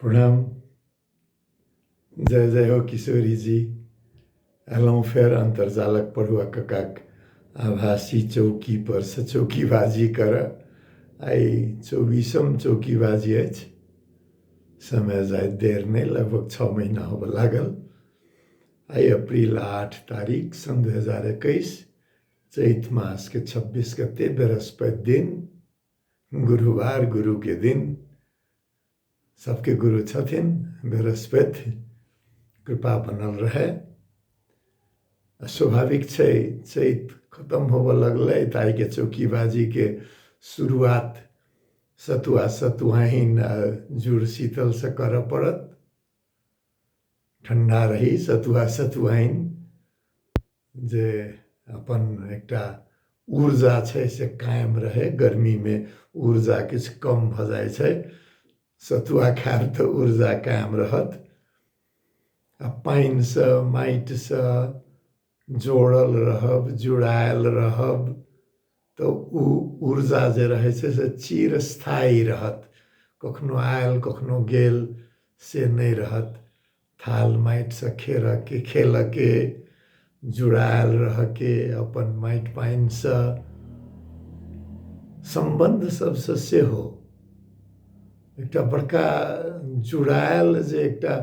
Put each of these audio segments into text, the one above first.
प्रणाम। जय जय हो किशोरी जी। एलौं फेर अंतर्जालक पढ़ुआ ककाक आभासी चौकी पर से चौकीबाजी कर। आई 24म चौकीबाजी अछि। समय जाय देर नहीं, लगभग 6 महीना होबे लागल। आई अप्रिल 8 तारीख सन 2021 चैत मास के 26 गते बृहस्पति दिन, गुरुवार, गुरु के दिन। सबके गुरु छथिन बृहस्पति, कृपा बनल रहे। स्वाभाविक छै, चैत खत्म होबे लगलै ताई के चौकीबाजी के शुरुआत सतुआ सतुआइन जुड़ शीतल से कर पड़त। ठंडा रही सतुआ सतुआइन जे अपन एकटा ऊर्जा छै से कायम रहे। गर्मी में ऊर्जा किछ कम भ जाय छै, सतुआ खायब तऽ ऊर्जा कायम रहत। आ पाइन से माइट से जोड़ल रहब, जुड़ायल रहब तो ऊ ऊर्जा जे रहे छै से चिरस्थायी रहत। कखनो आयल कखनो गेल से नहीं रहत। थाल माइट से खेल के जुड़ायल रह के अपन माइट पाइन से संबंध सबसे सेहो एकटा बड़का जुड़ायल जे एकटा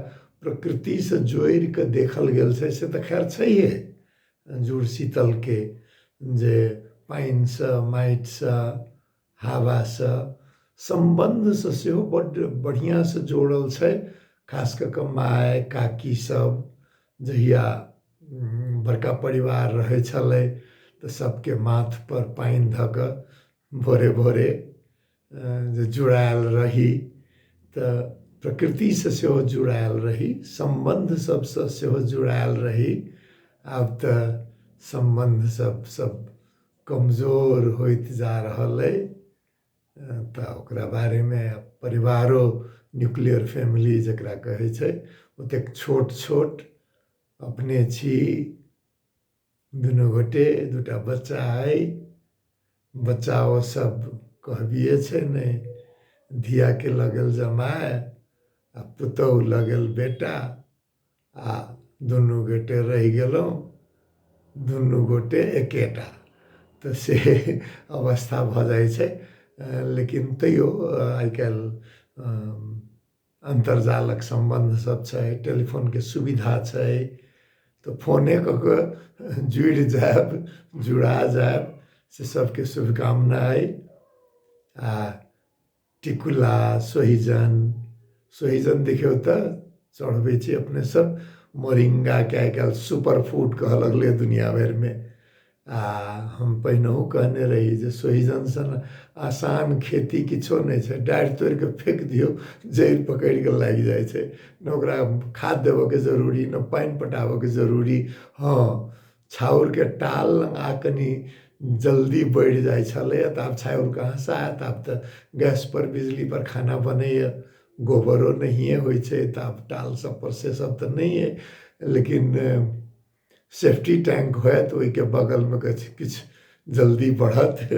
प्रकृति से जोड़ के देखल गेल छै से तऽ खैर छैहे। जुड़ शीतल के जे पाइन से माइट से हवा से संबंध से सेहो बड़ बढ़िया से जोड़ल छै। खास कऽ के माय काकी सब जहिया बड़का परिवार रहे छलै तऽ सबके माथ पर पाइन धऽ कऽ भोरे भोरे जे जुड़ायल रही तऽ प्रकृति से सेहो जुड़ायल रही, संबंध सबसे सेहो जुड़ायल रही। आब तऽ संबंध सब कमजोर होइत जा रहल अइ। तऽ ओकरा बारे में परिवारो न्यूक्लियर फैमिली जकरा कहै छै ओतेक छोट छोट अपने छी, दुनू गोटे, दूटा बच्चा अइ। बच्चाओ सब कहबिए छै नहीं, धिया के लगल जमाय आ पुतहु लगल बेटा आ दुनू गोटे रहि गेलौं, दुनू गोटे एकेटा। तऽ से अवस्था भ जाय छै। लेकिन तैयो आइ काल्हि अंतर्जालक संबंध सब छै, टेलीफोन के सुविधा छै, तो फोने कऽ के जुड़ि जायब, जुड़ा जायब, से सबके शुभकामना अइ। आ टिकुला सोहिजन देखियौ तऽ चढ़बै छी अपने सब। मोरिंगा के आइ काल्हि सुपर फूड कहऽ लगलै दुनिया भरि में। आ हम पहिनहु कहने रही जे सोहिजन सन आसान खेती किछो नहीं छै। डाढ़ि तोड़ि के फेंक दियौ, जड़ि पकड़ि के लागि जाय छै। न ओकरा खाद देबऽ के जरूरी, न पानि पटाबऽ के जरूरी। हाँ, छाउर के टाल आ कनी जल्दी बढ़ि जाय छलै तऽ आब छाउर कहाँ से आयत। आब तऽ गैस पर बिजली पर खाना बनैया, गोबरो नहिए होइ छै तऽ आब टाल सब पर से सब तऽ नहीं है। लेकिन सेफ्टी टैंक होयत ओहि के बगल में किछ जल्दी बढ़त।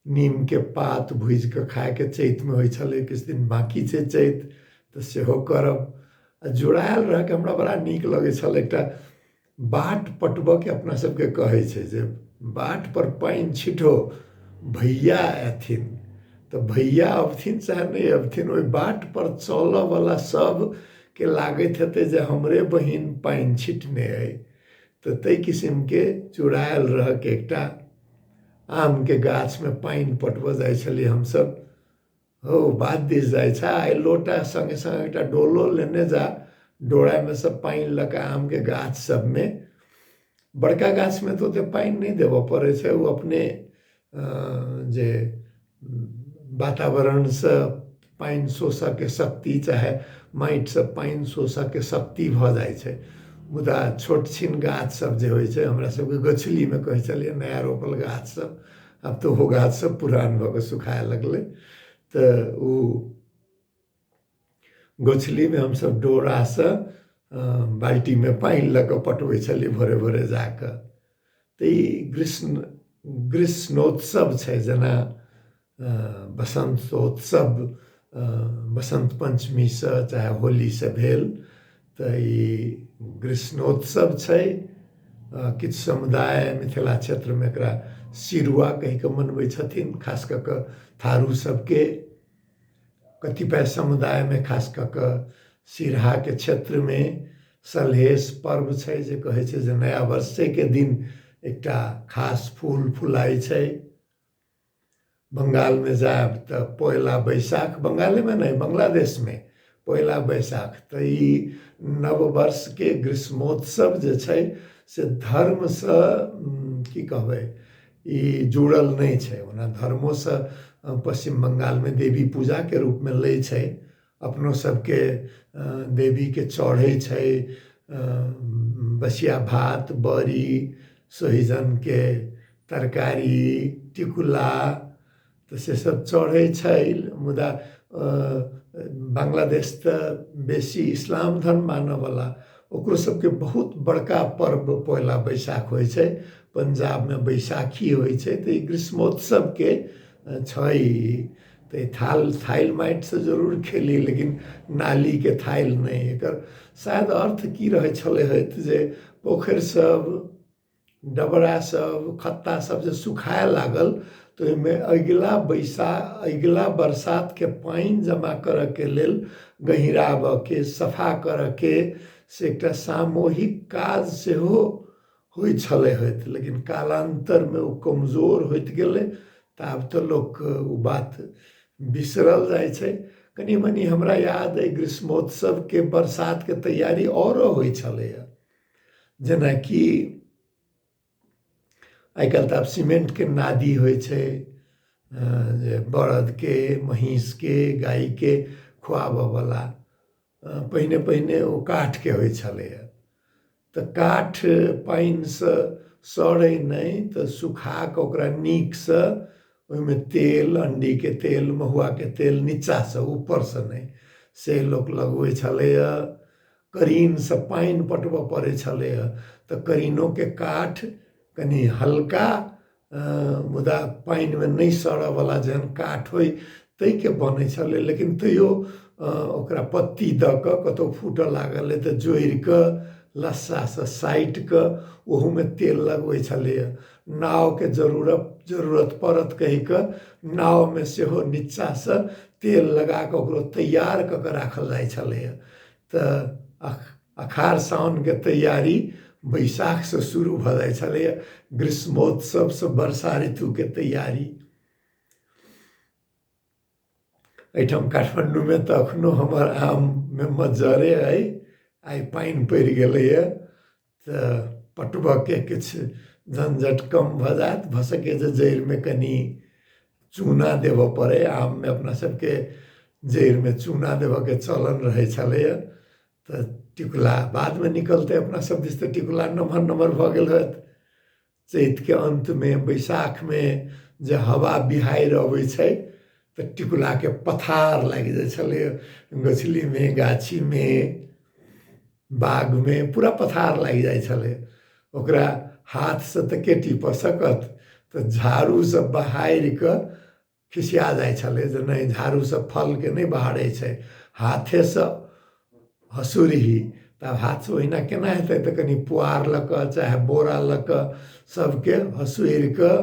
नीम के पात भूजि के खाय के चैत में होइ छलै, किछु दिन बाकी छै चैत तऽ सेहो करब। आ जुड़ायल रह के हमरा बड़ा नीक लगै छल। एकटा बाट पटबऽ के अपना सबके कहै छै जे बाट पर पानि छिटो भैया एथिन। तऽ भैया अबथिन चाहे नहीं अबथिन, ओहि बाट पर चलऽ वाला सब के लागैत हेतै जे हमरे बहिन पानि छिटने अइ। तऽ तै किसिम के जुड़ायल रह के एकटा आम के गाछ में पानि पटबऽ जाय छलियै हमसब। हौ बात दिस जाय छै, आइ लोटा संगे संगे एकटा डोलो लेने जा, डोरा में से पानि लऽ के आम के गाछ सब में। बड़का गाछ में तो ओते पानि नहीं देबऽ पड़ै छै, ओ अपने जे वातावरण से पानि शोषऽ के शक्ति चाहे माटि से पानि शोषऽ के शक्ति भऽ जाय छै। मुदा छोट छिन गाछ सब जे होइ छै, हमरा सबके गछली में कहै छलियै नया रोपल गाछ सब, आब तऽ ओहो गाछ सब पुरान भऽ के सुखाय लगलै। तऽ ऊ गोछली में हमसब डोरा से बाल्टी में पानि लऽ के पटबै छलियै भोरे भोरे जाकऽ। तऽ ई ग्रीष्मोत्सव छै, जेना बसंतोत्सव बसंत पंचमी से चाहे होली से भेल। तो ई ग्रीष्मोत्सव छै। किछु समुदाय मिथिला क्षेत्र में एकरा सिरुआ कहि के मनबै छथिन, खास कऽ कऽ थारू सबके। कतिपय समुदाय में खास कऽ कऽ सिरहा के क्षेत्र में सलहेस पर्व छै, जे कहै छै जे नया वर्षे के दिन एकटा खास फूल फुलाइ छै। बंगाल में जाब तो पोयला बैसाख, बंगाल में नहीं बांग्लादेश में पोयला बैसाख। तो ई नववर्ष के ग्रीष्मोत्सव जे छै से धर्म से की कहबै ई जुड़ल नहीं छै। ओना धर्मों से पश्चिम बंगाल में देवी पूजा के रूप में लै छै। अपनो सबके देवी के चढ़ै छै बसिया भात, बड़ी, सोहिजन के तरकारी, टिकुला, तो से सब चढ़ै छै। मुदा बांग्लादेश तो बेसी इस्लाम धर्म मानय वाला, ओकरो सबके बहुत बड़का पर्व पोयला बैसाख होइ छै। पंजाब में बैसाखी होइ छै। तो ई ग्रीष्मोत्सव के छै। तो ई थाइल माइट से जरूर खेली, लेकिन नाली के थाइल नहीं। एकर शायद अर्थ की रहे छले होत जे पोखरि सब, डबरा सब, खत्ता सब जे सुखाए लागल, तो ओहिमे अगिला बरसात के पानि जमा करऽ के लेल, गहिराबऽ के, सफा करऽ के से एकटा सामूहिक काज सेहो होइ छलै होत। लेकिन कालांतर में ओ कमजोर होइत गेलै। तऽ आब तऽ लोक ओ बात बिसरल जाइ छै। कनी मनी हमरा याद अइ ग्रीष्मोत्सव के बरसात के तैयारी औरो होइ छलैया। जेनाकि आइ काल्हि तऽ आब सीमेंट के नादी होइ छै, जे बरद के, महीष के, गाय के खुआबऽ वाला। पहिने ओ काठ के होइ छलैया। तऽ काठ पानि से सड़ै नहीं, तऽ सुखा के ओकरा नीक से ओहिमे तेल, अंडी के तेल, महुआ के तेल नीचा से, ऊपर से नहीं, से लोक लगबै छलैया। करीन से पानि पटबऽ पड़ै छलैया। तऽ करीनों के काठ कनी हल्का मुदा पानि में नहीं सड़ऽ वाला जेहन काठ होइ तै के बनै छलै। लेकिन तैयो ओकरा पत्ती दऽ कऽ कतौ फूटऽ लागल अइ तऽ जोड़ि कऽ लस्सा से साटि कऽ ओहू में तेल लगबै छलैया। नाव के जरूरत पड़त कहि कऽ नाव में सेहो नीचा से तेल लगा कऽ ओकरो तैयार कऽ कऽ राखल जाइ छलैया। तऽ अखाड़ साउन के तैयारी बैसाख से शुरू भऽ जाइ छलैया। ग्रीष्मोत्सव से वर्षा ऋतु के तैयारी। एहिठाम काठमांडू में तऽ अखनो हमर आम में मज्जरे अइ। आइ पानि पड़ि गेलैया तऽ पटबऽ के किछु झंझट कम भऽ जायत। भऽ सकै जे जड़ि में कनी चूना देबऽ पड़ै। आम में अपना सबके जड़ि में चूना देबऽ के चलन रहै छलैया। तऽ टिकुला बाद में निकलतै। अपना सब दिस तऽ टिकुला नमहर नमहर भऽ गेल होत। चैत के अंत में, बैसाख में जे हवा बिहाड़ि अबै छै तऽ टिकुला के पथार लागि जाइ छलैया। गछली में, गाछी में, बाग में पूरा पथार लागि जाइ छलै। ओकरा हाथ से तऽ के टिपऽ सकत। तऽ झाड़ू से बहारि कऽ खिसिया जाइ छलै जे नहीं, झाड़ू से फल के नहीं बहारै छै, हाथे से हसूरही। तब हाथ से ओहिना केना हेतै, तऽ कनी पुआर लऽ कऽ चाहे बोरा लऽ कऽ सबके हसूरि कऽ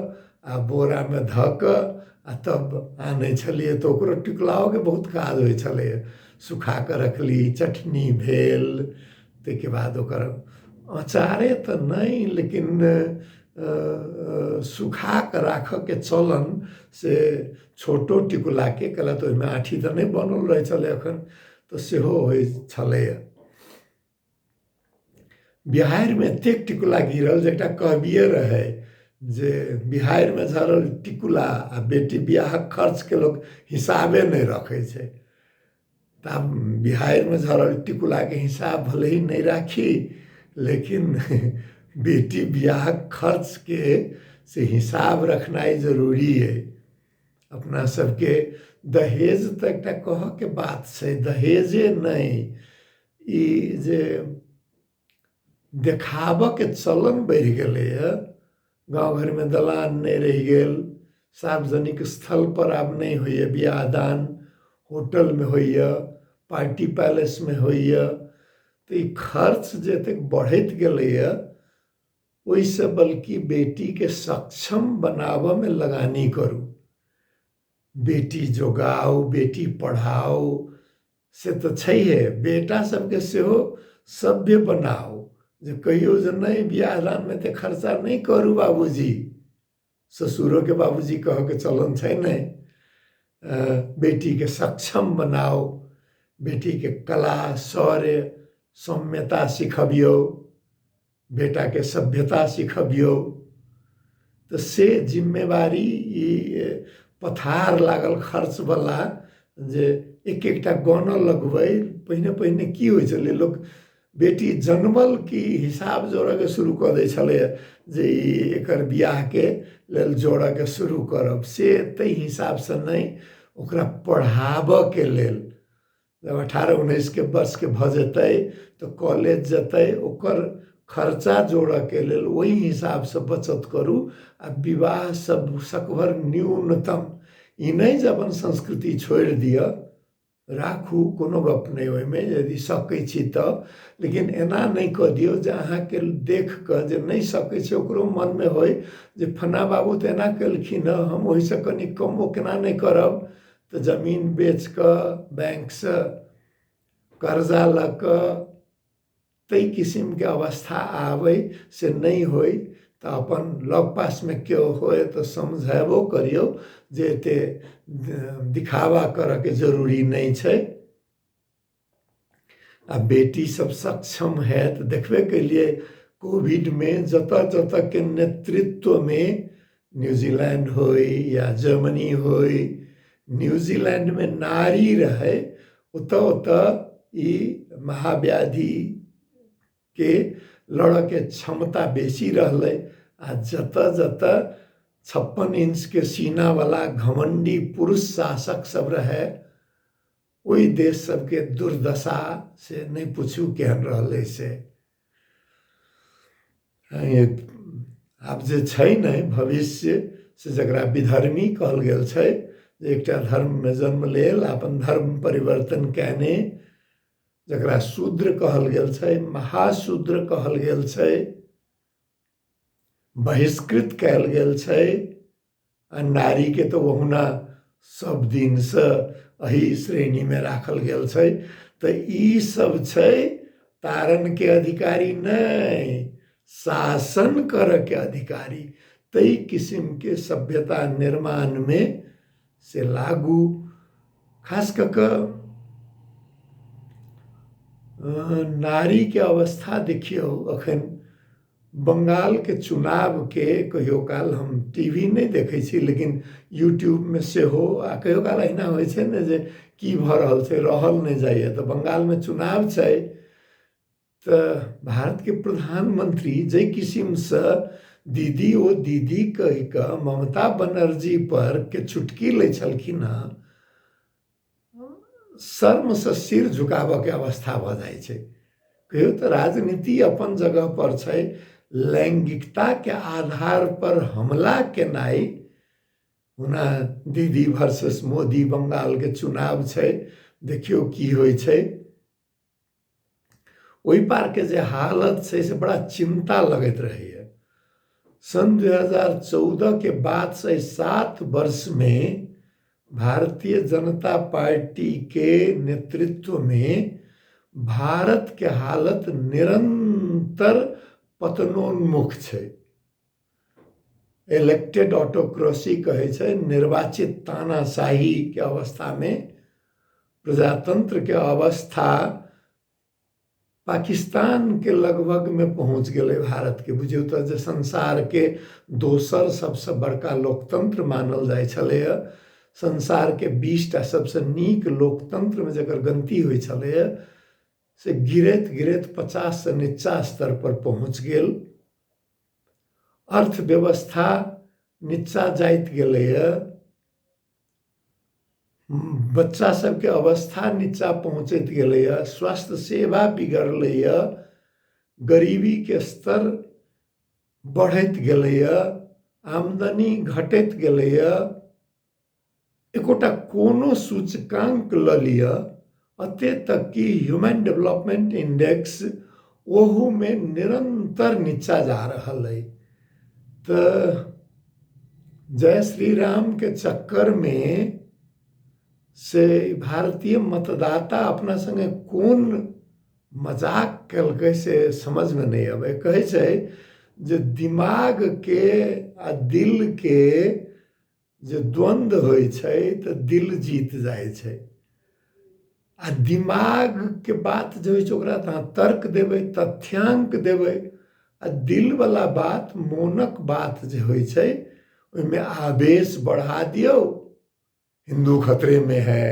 आ बोरा में धऽ कऽ आ तब आनै छलियै। तऽ ओकरो टिकुलाओ के बहुत काज होइ छलैया। सुखा कऽ रखली, चटनी भेल, ताहिके बाद ओकर अँचारे तऽ नहीं, लेकिन सुखा कऽ राखऽ के चलन से छोटो टिकुला के, कैला तऽ ओहिमे आठी तऽ नहीं बनल रहै छलै एखन, तऽ सेहो होइ छलैया। बिहाड़ि में एतेक टिकुला गिरल जे एकटा कहबिये रहै जे बिहाड़ि में झरल टिकुला आ बेटी बियाहक खर्च के लोक हिसाबे नहीं रखै छै। तऽ आब बिहाड़ि में झरल टिकुला के हिसाब भले ही नहीं राखी, लेकिन बेटी बियाहक खर्च के से हिसाब रखनाइ जरूरी है। अपना सबके दहेज तऽ एकटा कहऽ के बात छै। दहेजे नहीं, ई जे देखाबऽ के चलन बढ़ि गेलैया। गाँव घर में दलान नहीं रहि गेल, सार्वजनिक स्थल पर आब नहीं होइए बियाह दान, होटल में होइए, पार्टी पैलेस में होइए, तो ई खर्च जतेक बढ़ैत गेलैए ओहिसँ बल्कि बेटीके सक्षम बनाबऽ में लगानी करू। बेटी जोगाओ, बेटी पढ़ाओ, से तऽ छैहे, बेटा सबके सेहो सभ्य बनाओ, जे कहियो जे नहीं बियाह दानमे ते खर्चा नहीं करू बाबूजी, ससुरो के बाबूजी कह के चलन छै नहीं। बेटी के सक्षम बनाओ, बेटी के कला शौर्य सौम्यता सिखबियो, बेटा के सभ्यता सिखबियो, तो से जिम्मेवारी ई पथार लागल खर्च वाला जे एक एकटा गहना लगबै। पहिने पहिने की होइ छलै, लोक बेटी जन्मल की हिसाब जोड़ऽ के शुरू कऽ दै छलै जे ई एकर बियाह के लेल जोड़ऽ के शुरू करब, से ताहि हिसाब से नहीं, ओकरा पढ़ाबऽ के लेल जब 18-19 के वर्ष के भऽ जेतै तो कॉलेज जेतै, ओकर खर्चा जोड़ऽ के लेल ओहि हिसाब से बचत करू आ विवाह सब सकभर न्यूनतम। ई नहीं जे अपन संस्कृति छोड़ि दिअ, राखू, कोनो गप नहीं ओहिमे, यदि सकै छी तऽ, लेकिन एना नहीं कऽ दियौ जे अहाँके देख कऽ जे नहीं सकै छै ओकरो मन में होय जे फन्ना बाबू तऽ एना केलखिन हँ, हम ओहिसँ कनि कमो केना नहीं करब। तो जमीन बेच कऽ, बैंक से कर्जा लऽ कऽ, तै किसिम के अवस्था आबै से नहीं होय तऽ अपन लग पास में केओ होय तो समझेबो करियौ जे एते दिखावा करऽ के जरूरी नहीं छै। आ बेटी सब सक्षम है तो देखबे केलिए कोविड में जतऽ जतऽ के नेतृत्व में, न्यूजीलैंड होय या जर्मनी होय, न्यूजीलैंड में नारी रहे, ओतऽ ओतऽ ई महाव्याधि के लड़ऽ के क्षमता बेसी रहलै। आ जतऽ जतऽ 56 इंच के सीना वाला घमंडी पुरुष शासक सब रहे, ओहि देश सबके दुर्दशा से नहीं पूछू केहन रहलै से। आब जे छै नहीं भविष्य से जकरा विधर्मी कहल गेल छै, जे एकटा धर्म में जन्म लेल अपन धर्म परिवर्तन कैने, जकरा शूद्र कहल गेल छै, महाशूद्र कहल गेल छै, बहिष्कृत कैल गेल छै, आ नारी के तो ओहुना सब दिन से अही श्रेणी में राखल गेल छै। तो ई सब छै तारण के अधिकारी नहीं, शासन करऽ के अधिकारी। तई किस्म के सभ्यता निर्माण में से लागू, खास कऽ कऽ नारी के अवस्था देखियौ। अखन बंगाल के चुनाव के कहियो काल हम टीवी नहीं देखै छी, लेकिन यूट्यूब में सेहो, आ कहियो काल अहिना होइ छै ने जे की भऽ रहल छै रहल नहीं जाइए। तो बंगाल में चुनाव छै, तो भारत के प्रधानमंत्री जै किसिम से दीदी ओ दीदी कहि कऽ ममता बनर्जी पर के चुटकी लै छलखिन हँ, शर्म से सिर झुकाबऽ के अवस्था भऽ जाइ छै। कहियो तो राजनीति अपन जगह पर छै, लैंगिकता के आधार पर हमला केनाई, ओना दीदी वर्सेस मोदी बंगाल के चुनाव छै, देखियौ की होइ छै। ओहि पार के जे हालत छै से बड़ा चिंता लगैत रहैए। सन 2014 के बाद से 7 वर्ष में भारतीय जनता पार्टी के नेतृत्व में भारत के हालत निरंतर पतनोन्मुख छै। इलेक्टेड ऑटोक्रेसी कहे छै, निर्वाचित तानाशाही के अवस्था में प्रजातंत्र के अवस्था पाकिस्तान के लगभग में पहुंच गए भारत के। बुझियौ तो जे संसार के दोसर सबसे बड़का लोकतंत्र मानल जाय छलै, संसार के 20टा सबसे नीक लोकतंत्र में जकर गनती होइ छलै, से गिरैत गिरैत 50 से नीचा स्तर पर पहुंच गेल। अर्थव्यवस्था नीचा जाइत गेलैए, बच्चा सबके अवस्था नीचा पहुँचैत गेलैए, स्वास्थ्य सेवा बिगड़लैए, गरीबी के स्तर बढ़ैत गेलैए, आमदनी घटैत गेलैए, एकोटा कोनो सूचकांक ल लिअ अते तक कि ह्यूमन डेवलपमेंट इंडेक्स ओहू में निरंतर नीचा जा रहा है। तो जय श्री राम के चक्कर में से भारतीय मतदाता अपना संगे कौन मजाक कलकै से समझ में नहीं आवे। कहे छै जे दिमाग के आ दिल के जे द्वंद्व होय छै तो दिल जीत जाय छै। आ दिमाग के बात जो है ओकरा अहाँ तर्क देबै, तथ्यांक देबै, आ दिल वाला बात, मोनक बात जे होय छै ओहिमे आवेश बढ़ा दियो। हिंदू खतरे में है,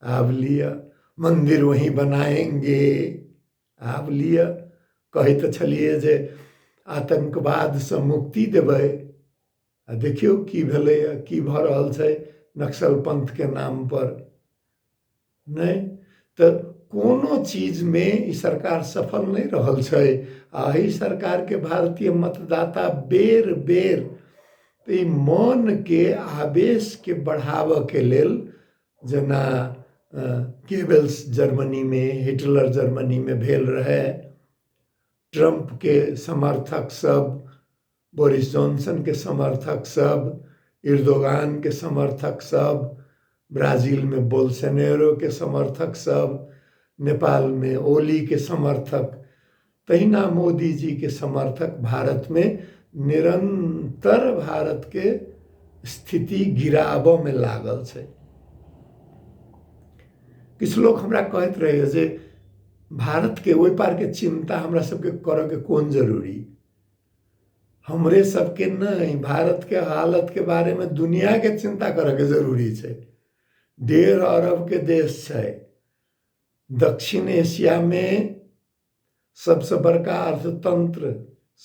आप लिया मंदिर वहीं बनाएंगे, आप लिया कहे तो छलिए जे आतंकवाद से मुक्ति देबै, आ देखियो की भेलै, की भ रहल छै नक्सल पंथ के नाम पर। नहीं तो कोनो चीज में ई सरकार सफल नहीं रहल छै। एही सरकार के भारतीय मतदाता बेर बेर ई मन के आवेश के बढ़ावा के लेल, जेना केबल्स जर्मनी में, हिटलर जर्मनी में भेल रहे, ट्रंप के समर्थक सब, बोरिस जॉनसन के समर्थक सब, एर्दोगान के समर्थक सब, ब्राजील में बोल्सोनारो के समर्थक सब, नेपाल में ओली के समर्थक, तहिना मोदी जी के समर्थक भारत में निरंतर भारत के स्थिति गिराबऽ में लागल छै। किछु लोग हमरा कहत रहे जे भारत के ओहि पार के चिंता हमरा सबके करऽ के कोन जरूरी। हमरे सबके नहीं, भारत के हालत के बारे में दुनिया के चिंता करऽ के जरूरी छै। 1.5 अरब के देश छै, दक्षिण एशिया में सबसे बड़का अर्थतंत्र,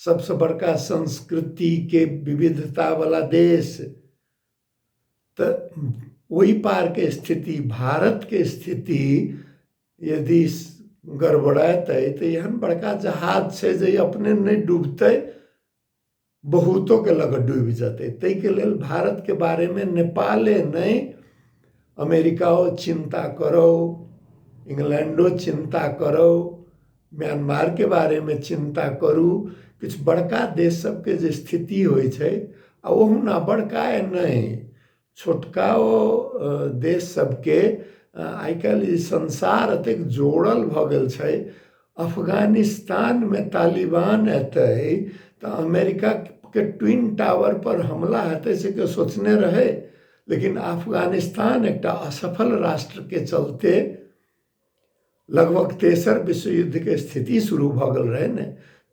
सबसे बड़का संस्कृति के विविधता वाला देश। तो वही पार के स्थिति, भारत के स्थिति यदि गड़बड़ाते तो एहन बड़का जहाज छै जे अपने नहीं डूबते, बहुतों के लग डूब जाते। तै के लेल भारत के बारे में नेपाले नहीं, अमेरिकाओ चिंता करो, इंग्लैंडो चिंता करो, म्यांमार के बारे में चिंता करू। कुछ बड़का देश सबके जे स्थिति होय छै आ ओहुना बड़का नहीं, छोटका देश सबके आइ काल्हि संसार एतेक जोड़ल भ गेल छै। अफगानिस्तान में तालिबान एतै तो अमेरिका के ट्विन टावर पर हमला हेतै से के सोचने रहे। लेकिन अफगानिस्तान एक असफल राष्ट्र के चलते लगभग तेसर विश्व युद्ध के स्थिति शुरू भ गेल रहे ने।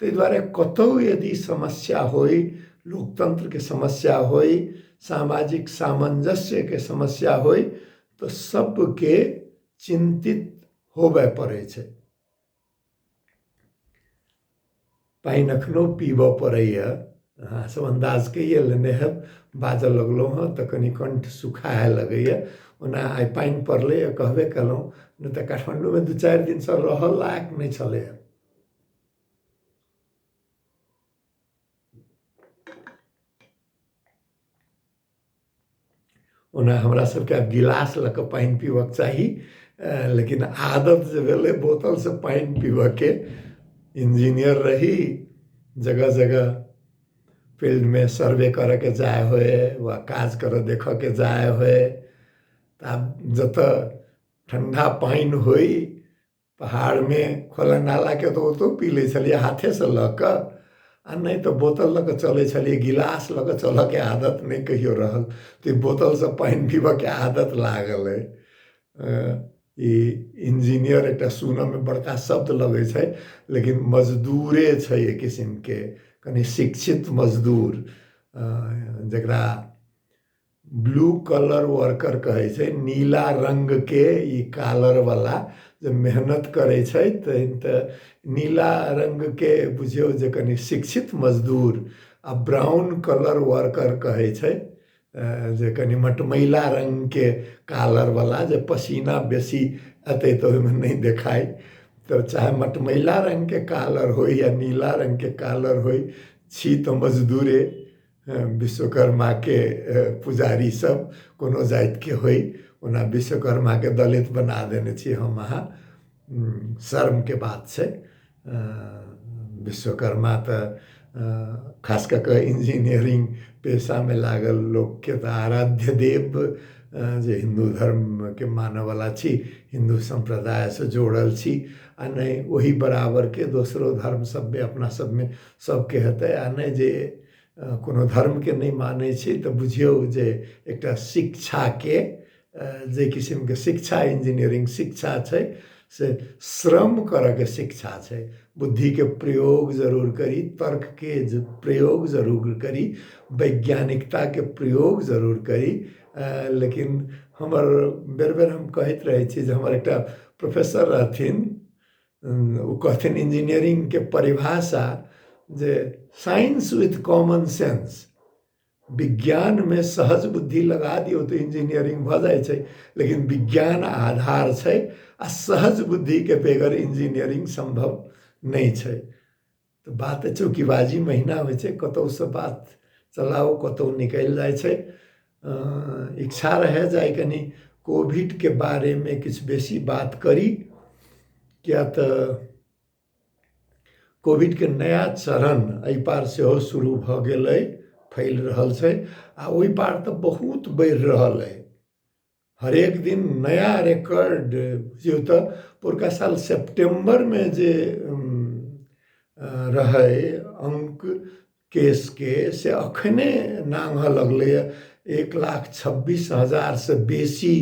ताहि दुआरे कतौ यदि समस्या होई, लोकतंत्र के समस्या होई, सामाजिक सामंजस्य के समस्या होई, तो सबके चिंतित होबे पड़े छै। पाइन अखनो पीबऽ पड़ैए। अहाँ सब अंदाज कहिए लेने हैब, बाजऽ लगलहुँ हँ तऽ कनि कंठ सुखाए लगैए। ओना आइ पाइन पड़लै कहबे केलहुँ, नहि तऽ काठमांडू में 2-4 दिन से रहऽ लायक नहीं छलै। ओना हमरा सबके आब गिलास लऽ कऽ पाइन पीबऽ चाही, लेकिन आदत जे भेलै बोतल से पाइन पीबऽ के। इंजीनियर रही, जगह जगह फील्ड में सर्वे करे के जाए होए वा काज करे देखऽ के जाए होए, तब जतऽ ठंडा पाइन होई पहाड़ में खोला नाला के तो ओतो पी लै छलिए हाथे से लऽ कऽ, आ नहीं तो बोतल लऽ कऽ चलै छलिए। गिलास लऽ कऽ चलऽ के आदत नहीं कहियो रहल, तो बोतल से पाइन पीबऽ के आदत लागल है। इंजीनियर एक सुनऽ में बड़का शब्द लगे छै, लेकिन मजदूरे छै एक किस्म के, कनि शिक्षित मजदूर, जकरा ब्लू कलर वर्कर कहे छै। नीला रंग के ई कॉलर वाला जब मेहनत करे छै तो नीला रंग के बुझियो जे कनि शिक्षित मजदूर, आ ब्राउन कलर वर्कर कहे छै जे कनि मटमैला रंग के कॉलर वाला, जे पसीना बेसी अतै तो ओहिमे नहीं देखाई। तो चाहे मटमैला रंग के कॉलर हो या नीला रंग के कॉलर हो, छी तो मजदूरे। विश्वकर्मा के पुजारी सब कोनो जाति के होई, ओना विश्वकर्मा के दलित बना देने छी हम अहाँ। शर्म के बात छै। विश्वकर्मा त खास कऽ कऽ इंजीनियरिंग पेशा में लागल लोग के त आराध्य देव जे हिंदू धर्म के मानय वाला छी, हिंदू संप्रदाय से जोड़ल छी, आ नहीं वही बराबर के दोसरो धर्म सब में अपना सब में सबके हेतै, आ नहीं जे कोनो धर्म के नहीं मानै छी तऽ बुझियौ जे एकटा शिक्षा के जे किस्म के शिक्षा इंजीनियरिंग शिक्षा छै से श्रम करऽ के शिक्षा छै। बुद्धि के प्रयोग जरूर करी, तर्क के प्रयोग जरूर करी, वैज्ञानिकता के प्रयोग जरूर करी। लेकिन हमर बेर बेर हम कहैत रहे छी जे हमर एकटा प्रोफेसर रहथिन, वो कहथिन इंजीनियरिंग के परिभाषा जे साइंस विथ कॉमन सेंस, विज्ञान में सहज बुद्धि लगा दियो तो इंजीनियरिंग भ जाय छै, लेकिन विज्ञान आधार छै आ सहज बुद्धि के बेगर इंजीनियरिंग संभव नहीं छै। तो बात चौकीबाजी महीना होइ छै, कतौ से बात चलाओ कतौ निकल जाय छै। इच्छा रहे जाय कनी कोविड के बारे में किछ बेसी बात करी, क्या त कोविड के नया चरण एहि पार सेहो शुरू भ गेलै, फैल रहल छै, आ ओहि पार तऽ बहुत बढ़ि रहल है। हरेक दिन नया रिकॉर्ड बुझियौ तऽ पुरका साल सितंबर में जे रहे अंक केस के से अखने नांगह लगलै। 1,26,000 से बेसी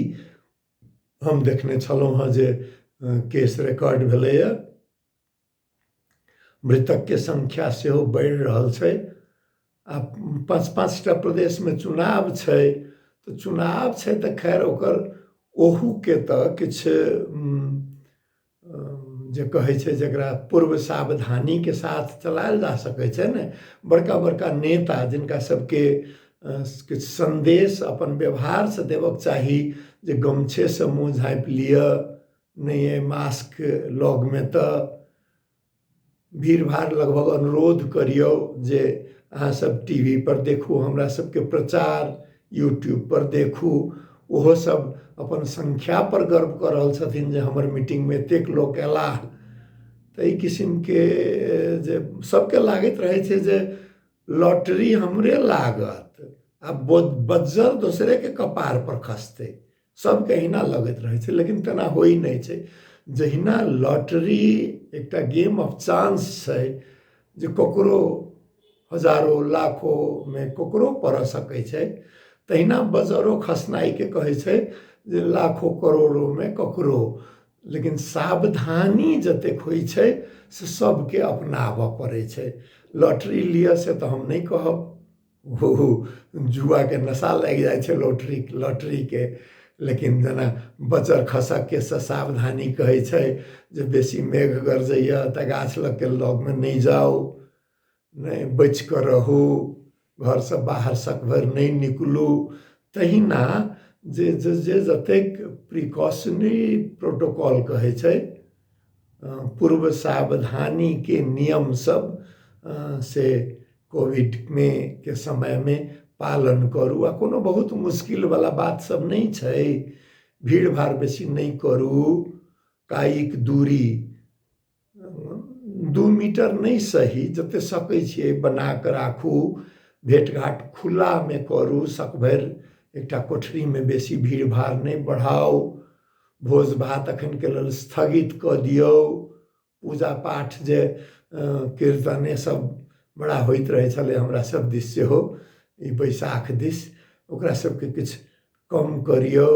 हम देखने छलहुँ हँ जे केस रिकॉर्ड भेलैए। मृतक के संख्या सेहो बढ़ि रहल छै। आ 5-5टा प्रदेश में चुनाव छै, तो चुनाव छै तऽ खैर ओकर ओहू के तऽ किछ जे कहै छै जकरा पूर्व सावधानी के साथ चलायल जा सकै छै ने। बड़का बड़का नेता जिनका सबके किछ संदेश अपन व्यवहार से देबक चाही, जे गमछे से मुँह झाँपि लिअ, नहीं है मास्क लग में तऽ भीड़ भाड़ लगभग अनुरोध करियौ जे अहाँ सब टीवी पर देखू, हमरा सबके प्रचार यूट्यूब पर देखू। ओहो सब अपन संख्या पर गर्व कर रहल छथिन जे हमर मीटिंग में एतेक लोक एलाह। तऽ ई किस्म के जे सबके लागैत रहे छै जे लॉटरी हमरे लागत आ बज्जर दोसरे के कपार पर खसते, सबके अहिना लगैत रहे छै, लेकिन तेना होइ नहीं छै। जहिना लॉटरी एकटा गेम ऑफ चांस छै जे ककरो हजारों लाखों में ककरो पड़ सकै छै, तहिना बजरो खसनाई के कहै छै जे लाखों करोड़ों में ककरो। लेकिन सावधानी जतेक होइ छै से सबके अपनाबऽ पड़ै छै। लॉटरी लिअ से तऽ हम नहीं कहब, जुआ के नशा लागि जाइ छै लॉटरी के। लेकिन जेना बजर खसक के से सावधानी कहै छै जे बेसी मेघ गरजैया तऽ गाछ लग के लग में नहीं जाओ, नहीं बच कर रहू, घर से बाहर सकभर नहीं निकलू। तहिना जे जतेक प्रिकॉशनरी प्रोटोकॉल कहै छै, पूर्व सावधानी के नियम सब से कोविड में के समय में पालन करू। आ कोनो बहुत मुश्किल वाला बात सब नहीं छै, भीड़ भाड़ बेसी नहीं करू, कायिक दूरी 2 मीटर नहीं सही जते सकै छियै बना कऽ राखू। भेट घाट खुला में करू, सकभर एकटा कोठरी में बेसी भीड़ भाड़ नहीं बढ़ाऊ। भोज भात अखन के लेल स्थगित कऽ दियौ। पूजा पाठ जे कीर्तने सब बड़ा होइत रहे छलै हमरा सब दिस सेहो, ई बैसाख दिस ओकरा सबके किछ कम करियौ।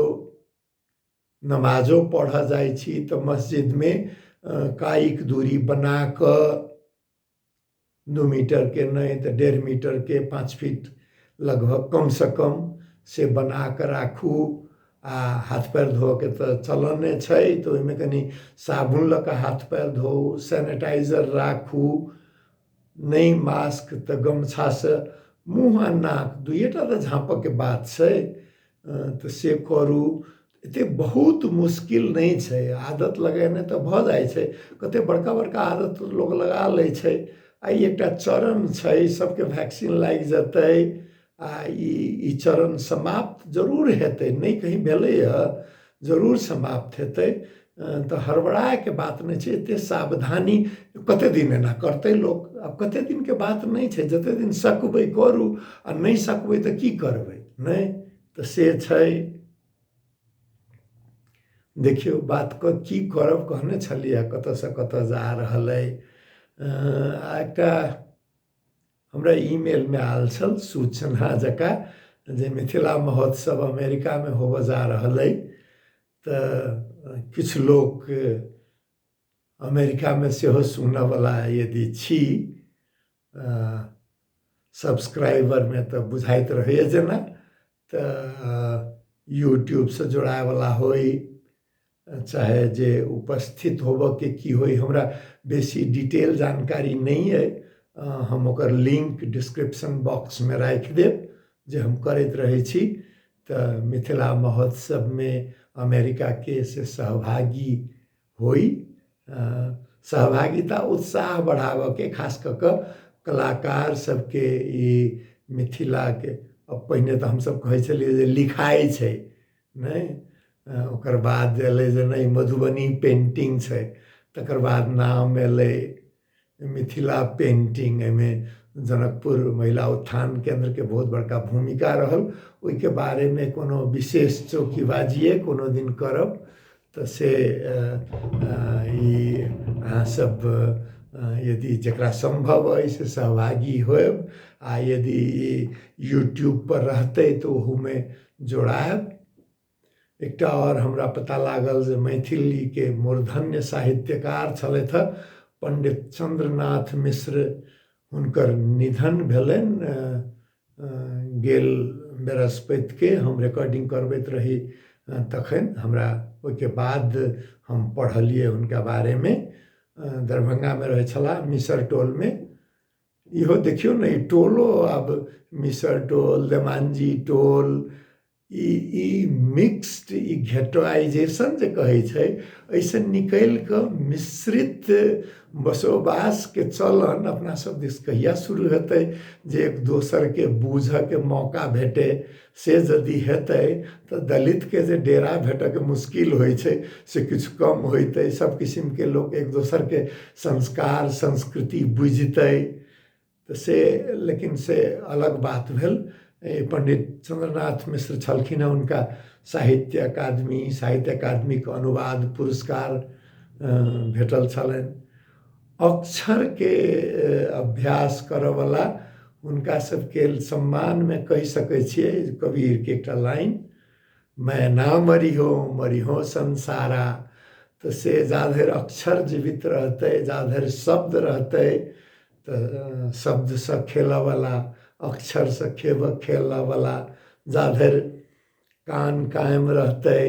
नमाजो पढ़ऽ जाइ छी तऽ मस्जिद में कायिक दूरी बना कऽ 2 मीटर के नहीं तो 1.5 मीटर के 5 फीट लगभग कम से कम से बना कऽ राखू। आ हाथ पैर धो के तऽ चलने छै, तो ओहिमे कनी साबुन लऽ कऽ हाथ पैर धोऊ, सैनिटाइजर राखू, नहीं मास्क तऽ गमछा से मुँह आ नाक दुइएटा तऽ झाँपऽ के बात छै, तऽ से करू। एते बहुत मुश्किल नहीं छै, आदत लगेने तऽ भऽ जाइ छै। कते बड़का बड़का आदत लोग लगा लै छै, आई एकटा चरण छै, सबके वैक्सीन लागि जेतै आ ई चरण समाप्त जरूर हेतै, नहीं कहीं भेलैए, जरूर समाप्त हेतै। तो हड़बड़ाके बात नहीं छै, एते सावधानी कते दिन एना करतै लोक। आब कते दिनके बात नहीं छै, जते दिन सकबै करू आ नहीं सकबै तऽ की करबै, नहीं तऽ से छै। देखियौ बात की करब कहने छलियै, कतऽसँ कतऽ जा रहल अइ। एकटा हमरा ईमेलमे आयल छल सूचना जकाँ जे मिथिला महोत्सव अमेरिकामे होबऽ जा रहल अइ। तऽ किछु लोक अमेरिकामे सेहो सुनऽवला यदि छी, सब्सक्राइबरमे तऽ बुझाइत रहैए जेना, तऽ यूट्यूबसँ जोड़ावला होइ चाहे जे उपस्थित होबऽके की होइ, हमरा बेसी डिटेल जानकारी नहीं अइ। हम ओकर लिंक डिस्क्रिप्शन बॉक्समे राखि देब जे हम करैत रहै छी। तऽ मिथिला महोत्सवमे अमेरिकाके से सहभागी होइ, सहभागिता उत्साह बढ़ाबऽके, खास कऽ कऽ कलाकार सबके ई मिथिलाके। अब पहिने तऽ हमसब कहै छलियै जे लिखाइ छै, नहीं ओकर बाद एलै जे नहीं मधुबनी पेंटिंग छै, तकर बाद नाम एलै मिथिला पेंटिंग। एहिमे जनकपुर महिला उत्थान केंद्रके बहुत बड़का भूमिका रहल। ओहिके बारेमे कोनो विशेष चौकीबाजिए कोनो दिन करब, तऽ से ई अहाँ सब यदि जकरा संभव अइ से सहभागी होएब, आ यदि यूट्यूब पर रहतै तऽ ओहूमे जोड़ाएब। एकटा और हमरा पता लागल जे मैथिलीके मूर्धन्य साहित्यकार छलथि हँ पंडित चंद्रनाथ मिश्र, हुनकर निधन भेलनि गेल बृहस्पतिके। हम रिकॉर्डिंग करबैत रही तखन हमरा ओहिके बाद हम पढ़लिए हुनका बारेमे। दरभंगामे रहै छलाह, मिसर टोलमे। इहो देखियौ ने, ई टोलो आब मिसर टोल, देमांजी टोल, ई मिक्स्ड, ई घेटोआइजेशन जे कहै छै, एहिसँ निकलि कऽ मिश्रित बसोबासके चलन अपना सब दिस कहिया शुरू हेतै जे एक दोसरके बूझऽके मौका भेटै। से यदि हेतै तऽ दलितके जे डेरा भेटऽके मुश्किल होइ छै से किछु कम होइतै, सब किसिमके लोक एक दोसरके संस्कार संस्कृति बुझितै। तऽ से लेकिन से अलग बात भेल। पंडित चंद्रनाथ मिश्र छलखिन हँ, हुनका साहित्य अकादमीके अनुवाद पुरस्कार भेटल छलनि। अक्षरके अभ्यास करऽवला हुनका सबके सम्मानमे कहि सकै छियै कबीरके एकटा लाइन, मैं ना मरी हो संसारा। तऽ से जा धरि अक्षर जीवित रहतै, जा धरि शब्द रहतै, तऽ शब्दसँ खेलऽवला, अक्षरसँ खेलऽवला, जा धरि कान कायम रहतै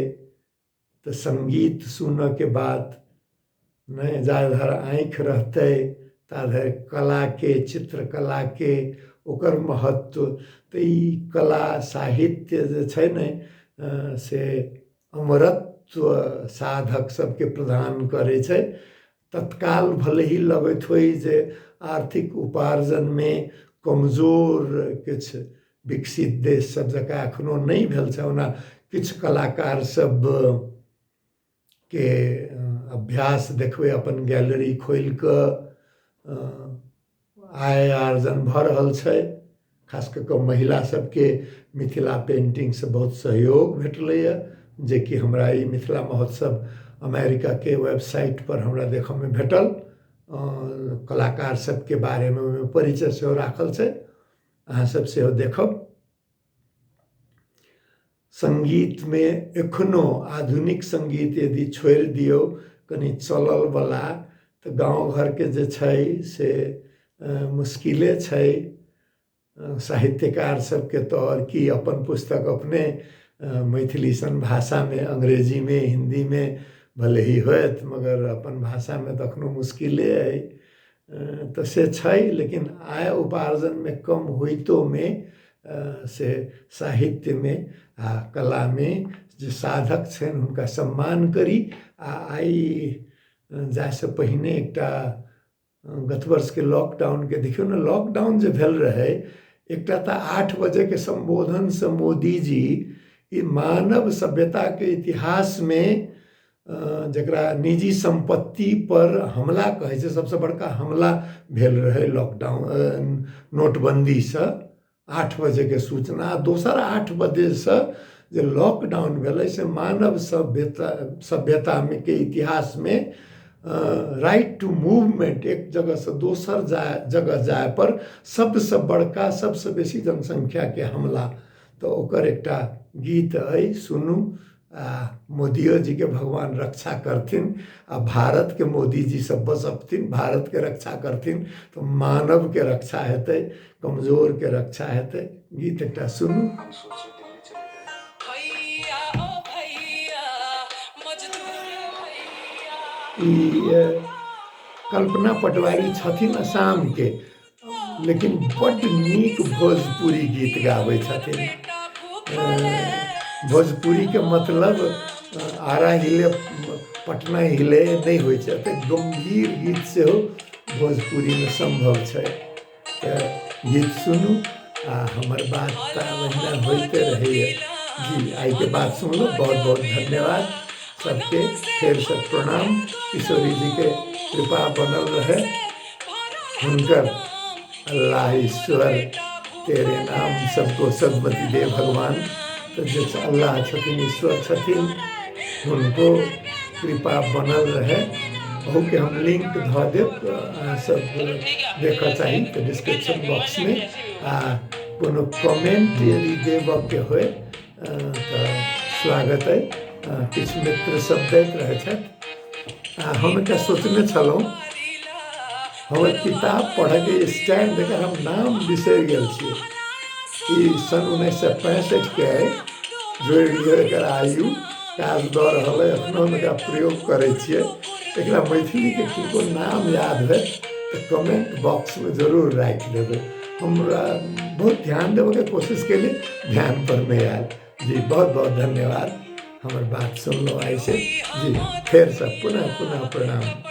तऽ संगीत सुनऽके बात नहीं, जा धरि आँखि रहतै ता धरि कलाके, चित्रकलाके ओकर महत्व। तऽ ई कला साहित्य जे छै ने से अमरत्व साधक सबके प्रदान करै छै। तत्काल भले ही लगैत होइ जे आर्थिक उपार्जनमे कमजोर किछु विकसित देश सब जकाँ एखनो नहीं भेल छै, ओना किछु कलाकार सब के अभ्यास देखबै अपन गैलरी खोलि कऽ आय आर्जन भऽ रहल छै। खास कऽ कऽ महिला सबके मिथिला पेंटिंगसँ बहुत सहयोग भेटलैए, जेकि हमरा ई मिथिला महोत्सव अमेरिकाके वेबसाइट पर हमरा देखऽमे भेटल। कलाकार सबके बारेमे ओहिमे परिचय सेहो राखल छै, अहाँ सब सेहो देखब। संगीतमे एखनो आधुनिक संगीत यदि छोड़ि दियौ कनि चललवला, तऽ गाँव घरके जे छै से मुश्किले छै। साहित्यकार सबके तऽ आओर की, अपन पुस्तक अपने मैथिली सन भाषामे, अंग्रेजीमे, हिंदीमे भले ही होयत, मगर अपन भाषामे तऽ एखनो मुश्किले अइ। तऽ से छै, लेकिन आय उपार्जनमे कम होइतोमे से साहित्यमे आ कलामे जे साधक छनि हुनका सम्मान करी। आ आइ जायसँ पहिने एकटा गत वर्ष के लॉकडाउन के देखियो ना, लॉकडाउन जो भेल रहे, एकटा तो 8 बजे के संबोधन से मोदी जी ई मानव सभ्यता के इतिहास में जकरा निजी संपत्ति पर हमला कहे छै, सबसे बड़का हमला भेल रहे लॉकडाउन नोटबंदी से 8 बजे के सूचना। दोसर 8 बजे से जो लॉकडाउन भेलै से मानव सभ्यता में के इतिहास में राइट टू मूवमेंट, एक जगह से दोसर जगह जाए पर सबसे बड़का सबसे बेसी जनसंख्या के हमला। तो ओकर एकटा गीत है, सुनू। मोदियो जी के भगवान रक्षा करथिन, भारत के मोदी जी सब बचबथिन, भारत के रक्षा करथिन, तो मानव के रक्षा हेतै, कमजोर के रक्षा हेतै। गीत एकटा सुनू। कल्पना पटवारी छथिन असम के, लेकिन बड़ नीक भोजपुरी गीत गाबै छथिन। भोजपुरी के मतलब आरा हिले पटना हिले नहीं होइ छै, गंभीर गीत से हो भोजपुरी में संभव है। गीत सुनू हमर बात महीना होते रहे जी। आई के बात सुन लो। बहुत बहुत धन्यवाद सबके, फिर से प्रणाम। किशोरी जी के कृपा बनल रहे, हुनकर अल्लाह ईश्वर तेरे नाम सबको सदमति दे भगवान। तो जैसे अल्लाह छथिन, ईश्वर छथिन, उनको कृपा बनल रहे। अहू के हम लिंक धऽ देब, सब देखऽ चाही तो डिस्क्रिप्शन बॉक्स में। कोनो कमेंट यदि देबऽ के होय तो स्वागत है। किछु मित्र सब दैत रहै छथि। हम एकटा सोचने छलहुँ, हमर किताब पढ़े के स्टैंड देकर हम नाम बिसरि गेल छियै। ई सन 1965 के है, जोड़ि लिअ एकर आयु, काज दऽ रहल है, एखनो हम एकरा प्रयोग करै छियै। एकरा मैथिली के किनको नाम याद है तो कमेंट बॉक्स में जरूर राखि देबै। हमरा बहुत ध्यान देवे के कोशिश के लिए, ध्यान पर नहीं आयल जी। बहुत बहुत धन्यवाद हमर बात सुनलो ऐसे जी। फिर से पुनः पुनः प्रणाम।